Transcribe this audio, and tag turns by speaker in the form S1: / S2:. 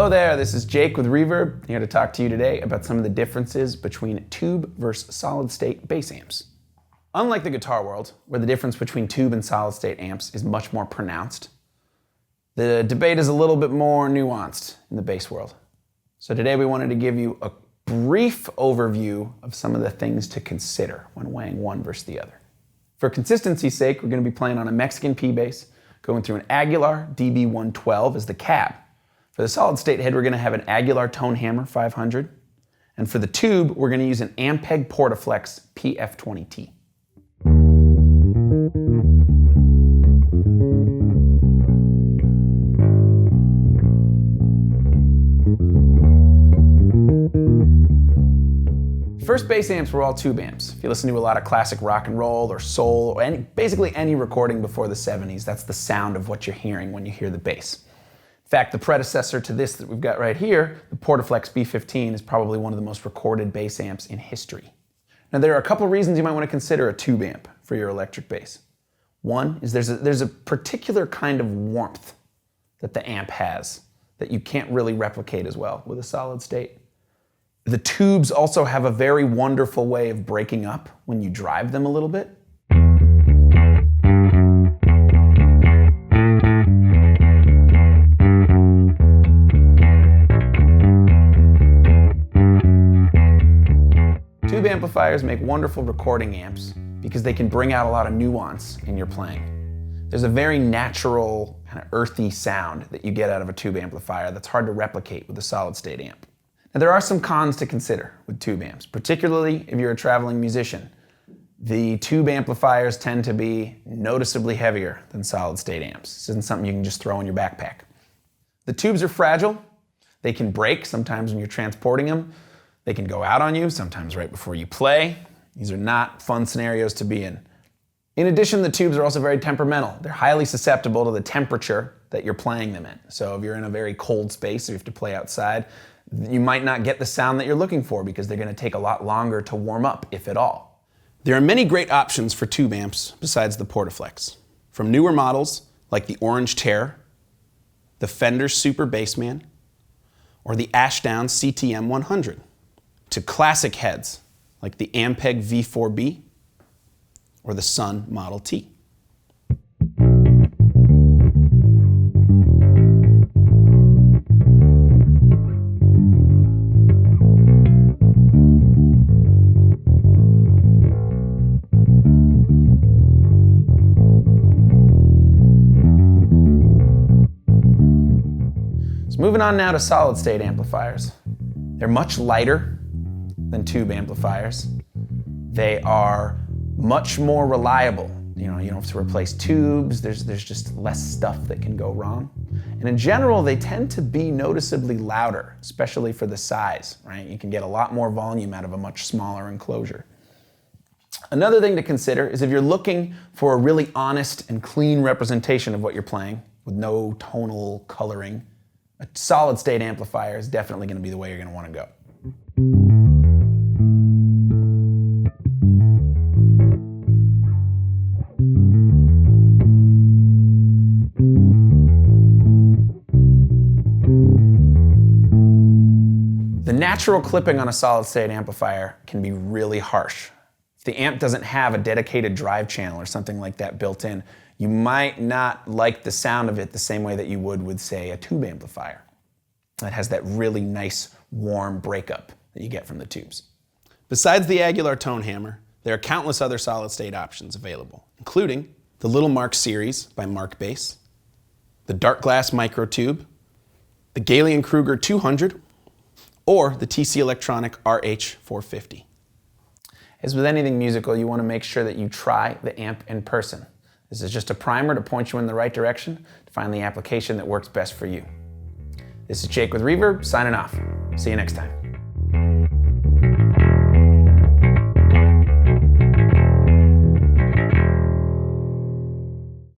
S1: Hello there, this is Jake with Reverb, here to talk to you today about some of the differences between tube versus solid-state bass amps. Unlike the guitar world, where the difference between tube and solid-state amps is much more pronounced, the debate is a little bit more nuanced in the bass world. So today we wanted to give you a brief overview of some of the things to consider when weighing one versus the other. For consistency's sake, we're going to be playing on a Mexican P bass, going through an Aguilar DB112 as the cab. For the solid state head, we're going to have an Aguilar Tone Hammer 500. And for the tube, we're going to use an Ampeg Portaflex PF20T. First bass amps were all tube amps. If you listen to a lot of classic rock and roll or soul, or basically any recording before the 70s, that's the sound of what you're hearing when you hear the bass. In fact, the predecessor to this that we've got right here, the Portaflex B15, is probably one of the most recorded bass amps in history. Now there are a couple reasons you might want to consider a tube amp for your electric bass. One is there's a particular kind of warmth that the amp has that you can't really replicate as well with a solid state. The tubes also have a very wonderful way of breaking up when you drive them a little bit. Tube amplifiers make wonderful recording amps because they can bring out a lot of nuance in your playing. There's a very natural, kind of earthy sound that you get out of a tube amplifier that's hard to replicate with a solid state amp. Now there are some cons to consider with tube amps, particularly if you're a traveling musician. The tube amplifiers tend to be noticeably heavier than solid state amps. This isn't something you can just throw in your backpack. The tubes are fragile. They can break sometimes when you're transporting them. They can go out on you, sometimes right before you play. These are not fun scenarios to be in. In addition, the tubes are also very temperamental. They're highly susceptible to the temperature that you're playing them in. So if you're in a very cold space or you have to play outside, you might not get the sound that you're looking for because they're going to take a lot longer to warm up, if at all. There are many great options for tube amps besides the Portaflex. From newer models like the Orange Terror, the Fender Super Bassman, or the Ashdown CTM 100. To classic heads like the Ampeg V4B or the Sun Model T. So moving on now to solid state amplifiers. They're much lighter than tube amplifiers. They are much more reliable. You don't have to replace tubes. There's just less stuff that can go wrong. And in general, they tend to be noticeably louder, especially for the size, right? You can get a lot more volume out of a much smaller enclosure. Another thing to consider is if you're looking for a really honest and clean representation of what you're playing with no tonal coloring, a solid state amplifier is definitely going to be the way you're going to want to go. The natural clipping on a solid state amplifier can be really harsh. If the amp doesn't have a dedicated drive channel or something like that built in, you might not like the sound of it the same way that you would with, say, a tube amplifier. That has that really nice, warm breakup that you get from the tubes. Besides the Aguilar Tone Hammer, there are countless other solid state options available, including the Little Mark series by Mark Bass, the Dark Glass Micro Tube, the Galen-Kruger 200, or the TC Electronic RH450. As with anything musical, you want to make sure that you try the amp in person. This is just a primer to point you in the right direction to find the application that works best for you. This is Jake with Reverb, signing off. See you next time.